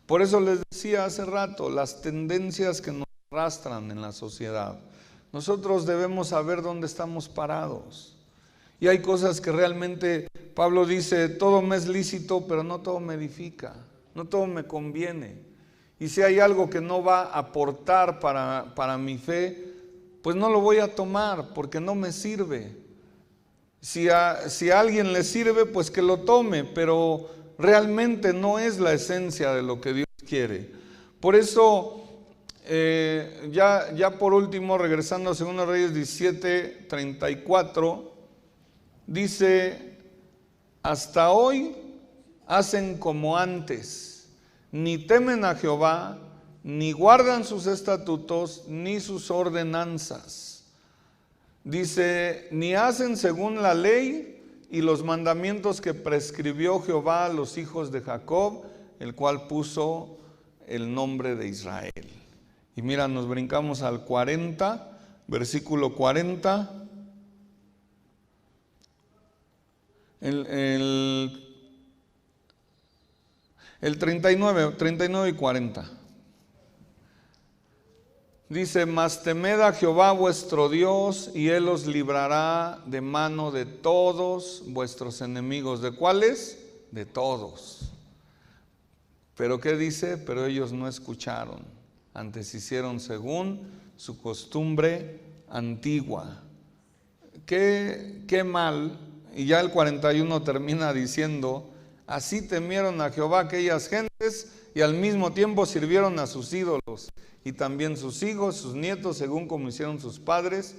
Por eso les decía hace rato, las tendencias que nos arrastran en la sociedad. Nosotros debemos saber dónde estamos parados. Y hay cosas que realmente, Pablo dice, todo me es lícito, pero no todo me edifica, no todo me conviene. Y si hay algo que no va a aportar para mi fe, pues no lo voy a tomar porque no me sirve. Si a alguien le sirve, pues que lo tome, pero realmente no es la esencia de lo que Dios quiere. Por eso, ya por último, regresando a 2 Reyes 17:34, dice, hasta hoy hacen como antes, ni temen a Jehová, ni guardan sus estatutos, ni sus ordenanzas. Dice, ni hacen según la ley y los mandamientos que prescribió Jehová a los hijos de Jacob, el cual puso el nombre de Israel. Y mira, nos brincamos al 40, versículo 40. El 39 y 40. Dice, mas temed a Jehová vuestro Dios, y Él os librará de mano de todos vuestros enemigos. ¿De cuáles? De todos. ¿Pero qué dice? Pero ellos no escucharon, antes hicieron según su costumbre antigua. Qué mal. Y ya el 41 termina diciendo, así temieron a Jehová aquellas gentes, y al mismo tiempo sirvieron a sus ídolos. Y también sus hijos, sus nietos, según como hicieron sus padres,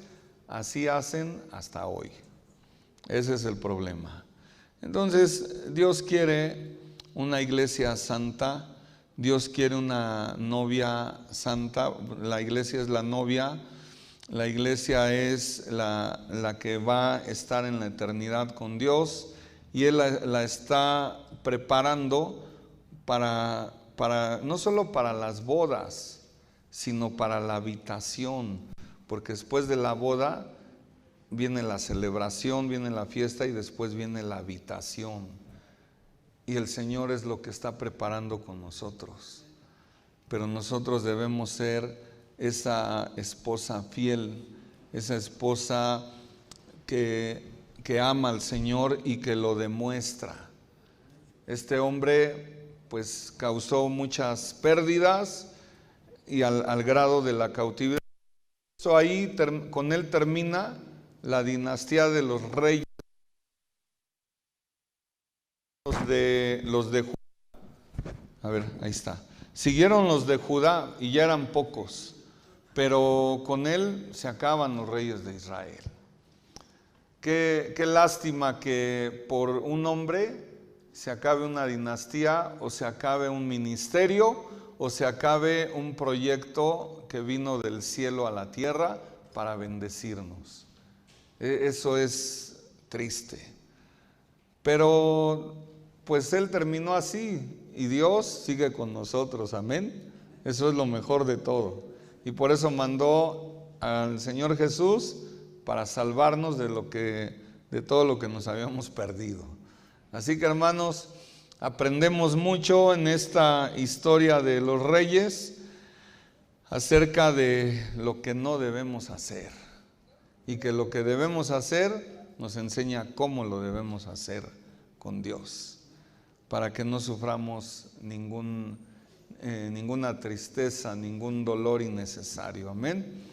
así hacen hasta hoy. Ese es el problema. Entonces, Dios quiere una iglesia santa, Dios quiere una novia santa, la iglesia es la novia, La iglesia es la que va a estar en la eternidad con Dios, y Él la está preparando para no solo para las bodas, sino para la habitación, porque después de la boda viene la celebración, viene la fiesta y después viene la habitación. Y el Señor es lo que está preparando con nosotros. Pero nosotros debemos ser esa esposa fiel, esa esposa que ama al Señor y que lo demuestra. Este hombre pues causó muchas pérdidas y al grado de la cautividad. Eso ahí con él termina la dinastía de los reyes, los de Judá. A ver, ahí está. Siguieron los de Judá y ya eran pocos, pero con él se acaban los reyes de Israel. Qué lástima que por un hombre se acabe una dinastía, o se acabe un ministerio, o se acabe un proyecto que vino del cielo a la tierra para bendecirnos. Eso es triste. Pero pues él terminó así y Dios sigue con nosotros, amén. Eso es lo mejor de todo. Y por eso mandó al Señor Jesús para salvarnos de todo lo que nos habíamos perdido. Así que, hermanos, aprendemos mucho en esta historia de los reyes acerca de lo que no debemos hacer, y que lo que debemos hacer nos enseña cómo lo debemos hacer con Dios, para que no suframos ninguna tristeza, ningún dolor innecesario. Amén.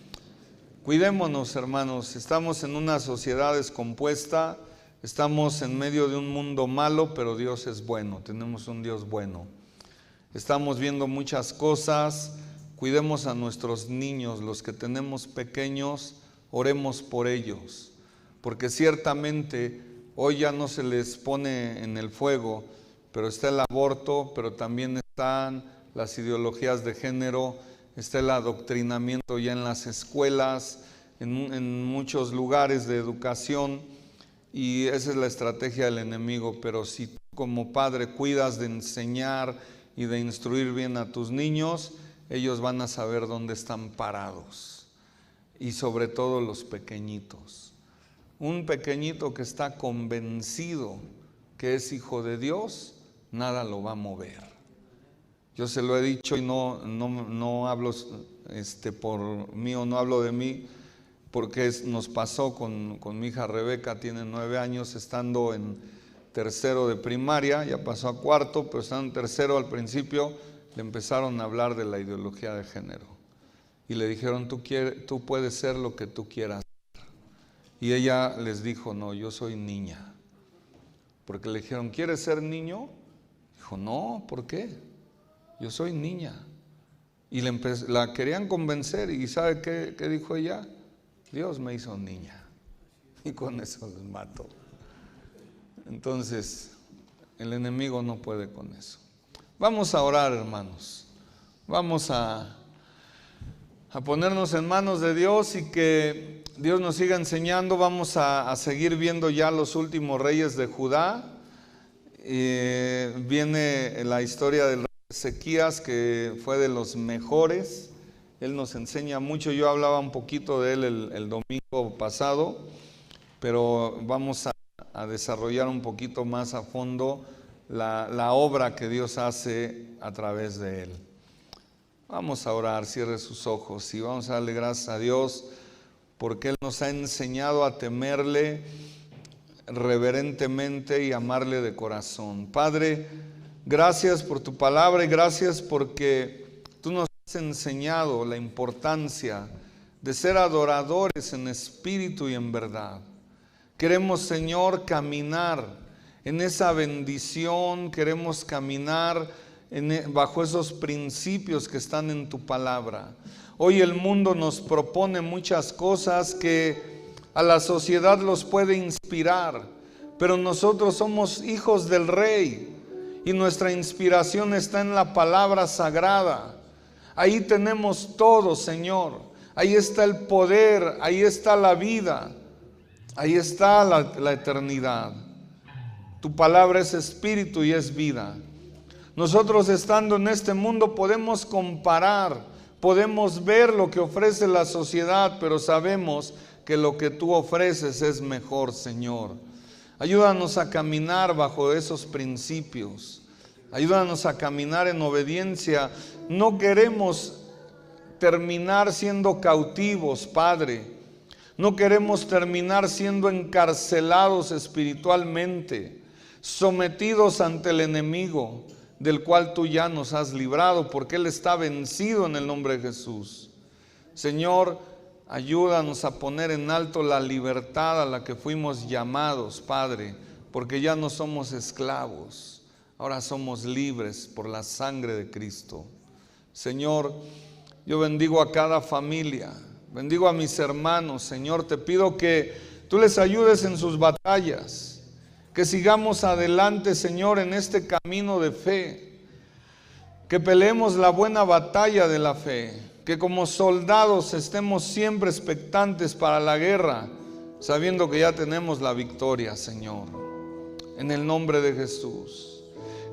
Cuidémonos, hermanos. Estamos en una sociedad descompuesta. Estamos en medio de un mundo malo, pero Dios es bueno, tenemos un Dios bueno. Estamos viendo muchas cosas. Cuidemos a nuestros niños, los que tenemos pequeños, oremos por ellos, porque ciertamente hoy ya no se les pone en el fuego, pero está el aborto, pero también están las ideologías de género, está el adoctrinamiento ya en las escuelas, en muchos lugares de educación. Y esa es la estrategia del enemigo. Pero si tú como padre cuidas de enseñar y de instruir bien a tus niños, ellos van a saber dónde están parados. Y sobre todo los pequeñitos. Un pequeñito que está convencido que es hijo de Dios, nada lo va a mover. Yo se lo he dicho y no hablo por mí, o no hablo de mí, porque nos pasó con mi hija Rebeca. Tiene 9 años, estando en tercero de primaria, ya pasó a cuarto, pero estando en tercero, al principio le empezaron a hablar de la ideología de género y le dijeron: tú puedes ser lo que tú quieras ser. Y ella les dijo: no, yo soy niña. Porque le dijeron: ¿quieres ser niño? Dijo: no, ¿por qué? Yo soy niña. Y la querían convencer, y ¿sabe qué dijo ella? Dios me hizo niña, y con eso les mató. Entonces, el enemigo no puede con eso. Vamos a orar, hermanos. Vamos a ponernos en manos de Dios, y que Dios nos siga enseñando. Vamos a seguir viendo ya los últimos reyes de Judá. Viene la historia del rey Ezequías, que fue de los mejores. Él nos enseña mucho. Yo hablaba un poquito de él el domingo pasado, pero vamos a desarrollar un poquito más a fondo la obra que Dios hace a través de él. Vamos a orar. Cierre sus ojos y vamos a darle gracias a Dios, porque Él nos ha enseñado a temerle reverentemente y amarle de corazón. Padre, gracias por tu palabra, y gracias porque tú nos has enseñado la importancia de ser adoradores en espíritu y en verdad. Queremos, Señor, caminar en esa bendición, queremos caminar bajo esos principios que están en tu palabra. Hoy el mundo nos propone muchas cosas que a la sociedad los puede inspirar, pero nosotros somos hijos del Rey y nuestra inspiración está en la palabra sagrada. Ahí tenemos todo, Señor. ahí está el poder, ahí está la vida, ahí está la eternidad. Tu palabra es espíritu y es vida. Nosotros estando en este mundo podemos comparar, podemos ver lo que ofrece la sociedad, pero sabemos que lo que tú ofreces es mejor, Señor. Ayúdanos a caminar bajo esos principios. Ayúdanos a caminar en obediencia. No queremos terminar siendo cautivos, Padre. No queremos terminar siendo encarcelados espiritualmente, sometidos ante el enemigo, del cual tú ya nos has librado, porque Él está vencido en el nombre de Jesús. Señor, ayúdanos a poner en alto la libertad a la que fuimos llamados, Padre, porque ya no somos esclavos, ahora somos libres por la sangre de Cristo. Señor, yo bendigo a cada familia, bendigo a mis hermanos. Señor, te pido que tú les ayudes en sus batallas, que sigamos adelante, Señor, en este camino de fe, que peleemos la buena batalla de la fe, que como soldados estemos siempre expectantes para la guerra, sabiendo que ya tenemos la victoria, Señor, en el nombre de Jesús.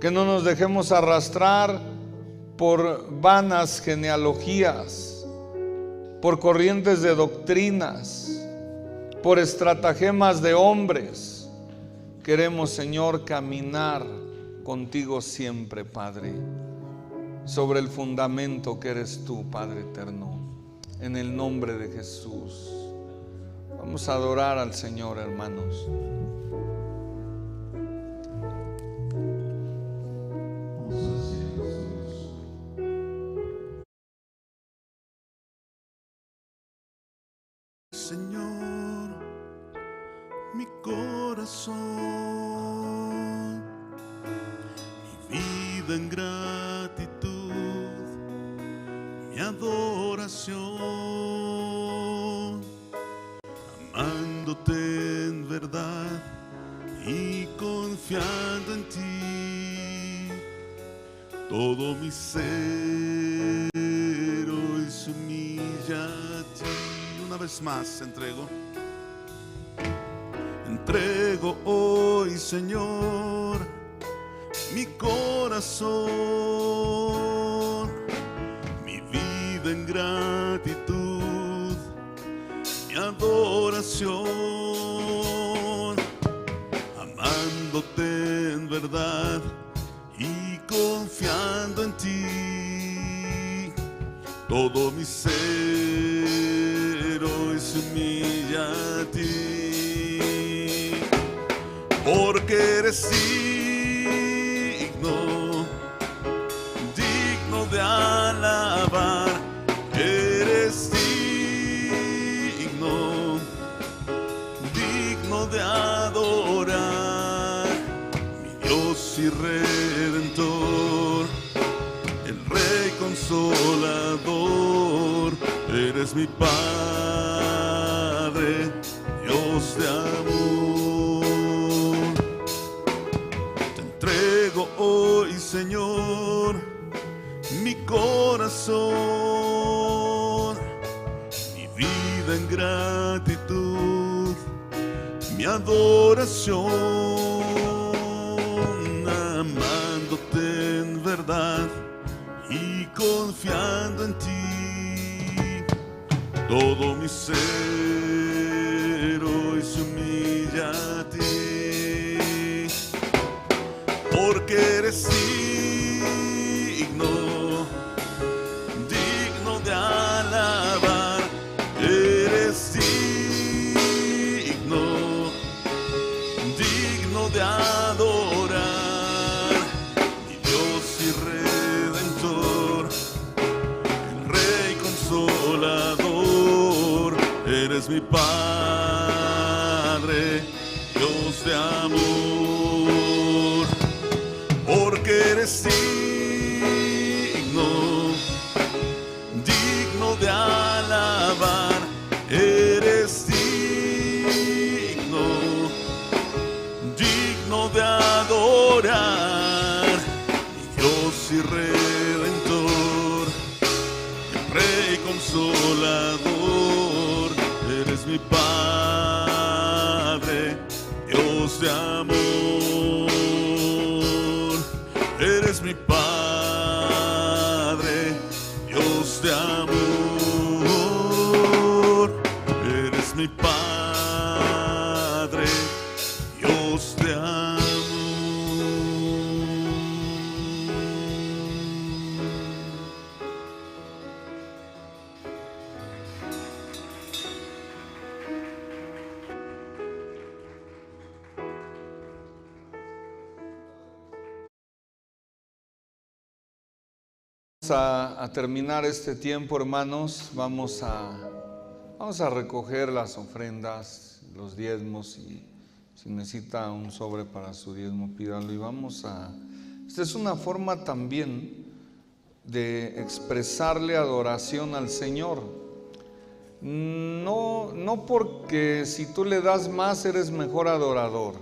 Que no nos dejemos arrastrar por vanas genealogías, por corrientes de doctrinas, por estratagemas de hombres. Queremos, Señor, caminar contigo siempre, Padre, sobre el fundamento que eres tú, Padre eterno, en el nombre de Jesús. Vamos a adorar al Señor, hermanos. Señor, mi corazón, mi vida en gratitud, mi adoración, amándote en verdad y confiando en ti, todo mi ser hoy se humilla a ti. Una vez más entrego hoy, Señor, mi corazón, mi vida en gratitud, mi adoración, amándote en verdad y confiando en ti, todo mi ser hoy se humilla a ti, porque eres digno de alabar, eres digno de adorar, mi Dios y Redentor, el Rey Consolador, eres mi Padre, Dios de amor. Te entrego hoy, Señor, mi corazón, mi vida en gratitud, mi adoración, amándote en verdad y confiando en ti, todo mi ser hoy se humilla a ti, porque eres digno de alabar, eres digno de adorar, mi Dios y Redentor, el Rey Consolador, eres mi Padre, Dios de amor, porque eres digno de alabar, eres digno de adorar, mi Dios y Redentor, el Rey consolador, eres mi Padre, Dios de amor. Eres mi Padre, Dios de amor. Eres mi Padre, Dios de amor. A terminar este tiempo, hermanos, vamos a recoger las ofrendas, los diezmos, y si necesita un sobre para su diezmo, pídalo. Y esta es una forma también de expresarle adoración al Señor. No porque si tú le das más eres mejor adorador,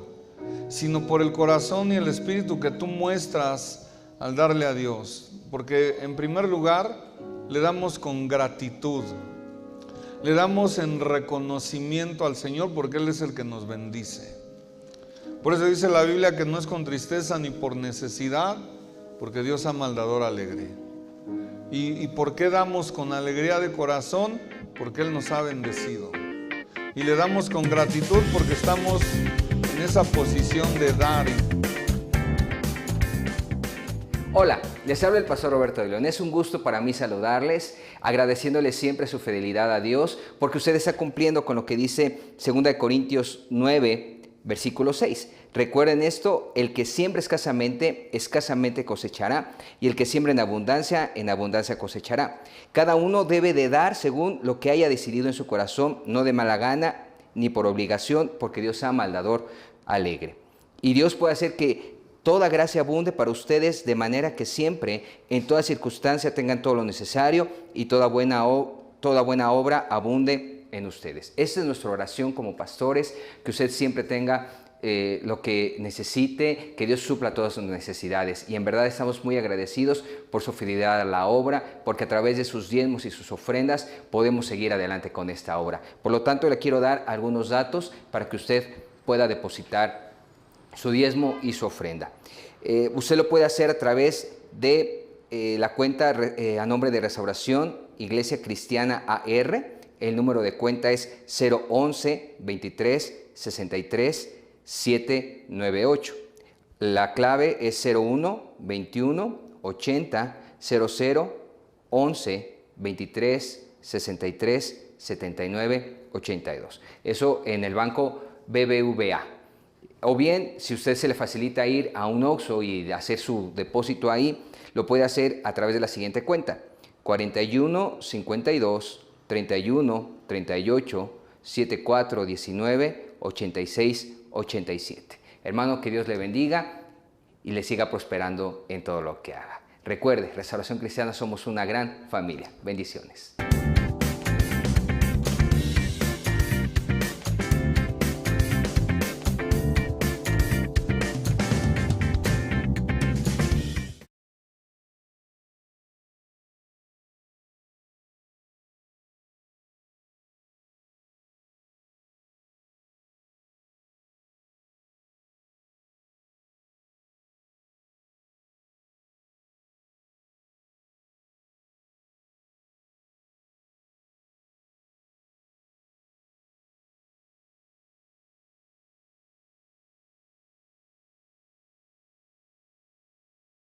sino por el corazón y el espíritu que tú muestras al darle a Dios. Porque en primer lugar le damos con gratitud, le damos en reconocimiento al Señor porque Él es el que nos bendice. Por eso dice la Biblia que no es con tristeza ni por necesidad, porque Dios ama al dador alegre. ¿Y por qué damos con alegría de corazón? Porque Él nos ha bendecido. Y le damos con gratitud porque estamos en esa posición de dar. Hola, les habla el pastor Roberto de León. Es un gusto para mí saludarles, agradeciéndoles siempre su fidelidad a Dios, porque usted está cumpliendo con lo que dice 2 Corintios 9, versículo 6. Recuerden esto: el que siembra escasamente, escasamente cosechará, y el que siembra en abundancia cosechará. Cada uno debe de dar según lo que haya decidido en su corazón, no de mala gana ni por obligación, porque Dios ama al dador alegre. Y Dios puede hacer que toda gracia abunde para ustedes, de manera que siempre, en toda circunstancia, tengan todo lo necesario y toda buena obra abunde en ustedes. Esta es nuestra oración como pastores, que usted siempre tenga lo que necesite, que Dios supla todas sus necesidades. Y en verdad estamos muy agradecidos por su fidelidad a la obra, porque a través de sus diezmos y sus ofrendas podemos seguir adelante con esta obra. Por lo tanto, le quiero dar algunos datos para que usted pueda depositar su diezmo y su ofrenda. Usted lo puede hacer a través de la cuenta a nombre de Restauración Iglesia Cristiana AR. El número de cuenta es 011 23 63 798. La clave es 01 21 80 00 11 23 63 79 82. Eso en el banco BBVA. O bien, si usted se le facilita ir a un Oxxo y hacer su depósito ahí, lo puede hacer a través de la siguiente cuenta: 41 52 31 38 74 19 86 87. Hermano, que Dios le bendiga y le siga prosperando en todo lo que haga. Recuerde, Restauración Cristiana somos una gran familia. Bendiciones.